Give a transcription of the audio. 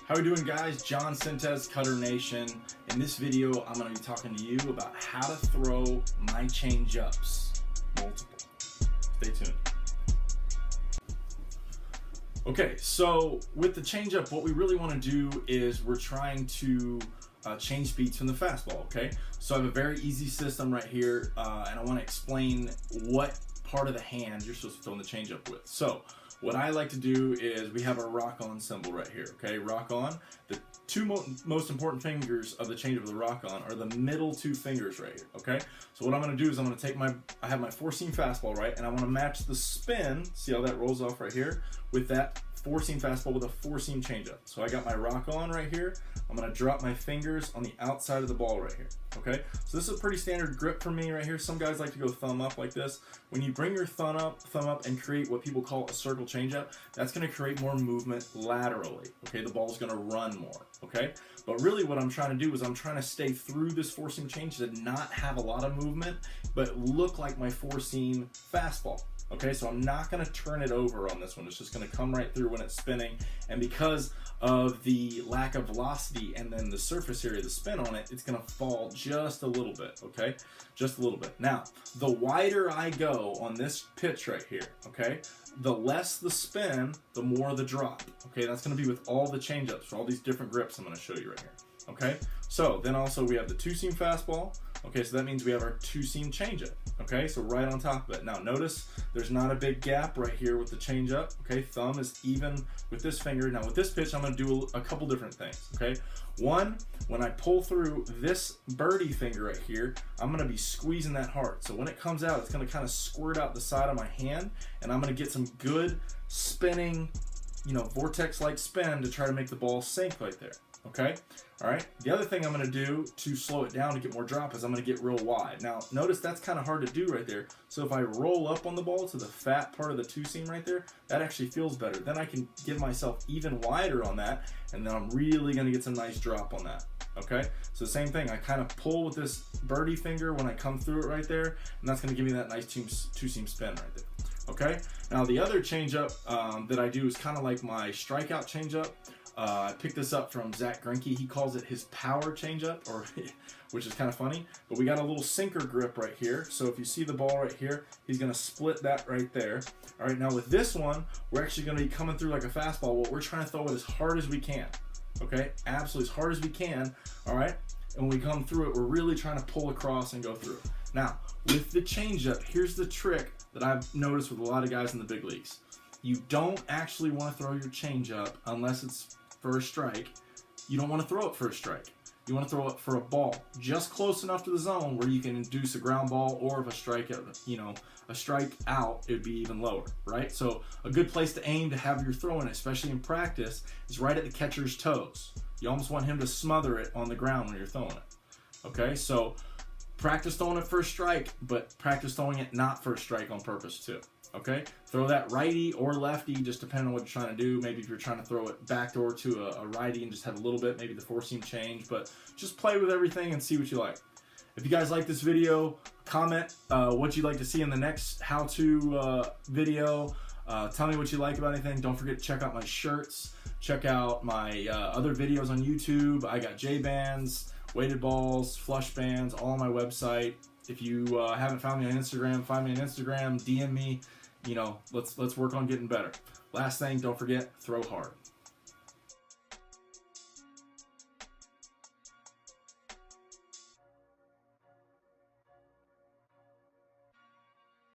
How are we doing, guys? John Sintez, CutterNation. In this video, I'm going to be talking to you about how to throw my change-ups. Multiple. Stay tuned. Okay, so with the change-up, what we really want to do is we're trying to change speeds from the fastball, okay? So I have a very easy system right here, and I want to explain what part of the hand you're supposed to throw in the change-up with. So what I like to do is we have our rock-on symbol right here, okay? Rock-on. The two most important fingers of the change-up of the rock-on are the middle two fingers right here, okay? So what I'm going to do is I'm going to take I have my four-seam fastball, right? And I want to match the spin, see how that rolls off right here, with that four-seam fastball with a four-seam change-up. So I got my rock-on right here. I'm going to drop my fingers on the outside of the ball right here, okay? So this is a pretty standard grip for me right here. Some guys like to go thumb up like this. When you bring your thumb up and create what people call a circle change-up, that's going to create more movement laterally, okay? The ball's going to run more, okay? But really what I'm trying to do is I'm trying to stay through this four-seam change and not have a lot of movement, but look like my four-seam fastball. Okay, so I'm not going to turn it over on this one. It's just going to come right through when it's spinning. And because of the lack of velocity and then the surface area, the spin on it, it's going to fall just a little bit, okay? Just a little bit. Now, the wider I go on this pitch right here, okay, the less the spin, the more the drop. Okay, that's going to be with all the change-ups for all these different grips I'm going to show you right here. Okay, so then also we have the two-seam fastball. Okay, so that means we have our two-seam changeup. Okay, so right on top of it. Now notice there's not a big gap right here with the changeup. Okay, thumb is even with this finger. Now with this pitch, I'm going to do a couple different things. Okay, one, when I pull through this birdie finger right here, I'm going to be squeezing that hard. So when it comes out, it's going to kind of squirt out the side of my hand, and I'm going to get some good spinning, vortex-like spin to try to make the ball sink right there. Okay, all right. The other thing I'm going to do to slow it down to get more drop is I'm going to get real wide. Now, notice that's kind of hard to do right there. So if I roll up on the ball to the fat part of the two-seam right there, that actually feels better. Then I can give myself even wider on that, and then I'm really going to get some nice drop on that. Okay, so same thing. I kind of pull with this birdie finger when I come through it right there, and that's going to give me that nice two-seam spin right there. Okay, now the other changeup that I do is kind of like my strikeout changeup. I picked this up from Zach Greinke. He calls it his power changeup, which is kind of funny. But we got a little sinker grip right here. So if you see the ball right here, he's going to split that right there. All right, now with this one, we're actually going to be coming through like a fastball. What we're trying to throw it as hard as we can. Okay, absolutely as hard as we can. All right, and when we come through it, we're really trying to pull across and go through. Now, with the changeup, here's the trick that I've noticed with a lot of guys in the big leagues. You don't actually want to throw your changeup unless it's for a strike. You don't want to throw it for a strike. You want to throw it for a ball, just close enough to the zone where you can induce a ground ball, or if a strikeout, a strike out, it would be even lower, right? So a good place to aim to have your throw in, especially in practice, is right at the catcher's toes. You almost want him to smother it on the ground when you're throwing it. Okay, so practice throwing it for a strike, but practice throwing it not for a strike on purpose too. Okay, throw that righty or lefty, just depending on what you're trying to do. Maybe if you're trying to throw it backdoor to a righty and just have a little bit, maybe the four-seam change, but just play with everything and see what you like. If you guys like this video, comment what you'd like to see in the next how-to video. Tell me what you like about anything. Don't forget to check out my shirts. Check out my other videos on YouTube. I got J-bands, weighted balls, flush bands, all on my website. If you haven't found me on Instagram, find me on Instagram, DM me. Let's work on getting better. Last thing, don't forget, throw hard.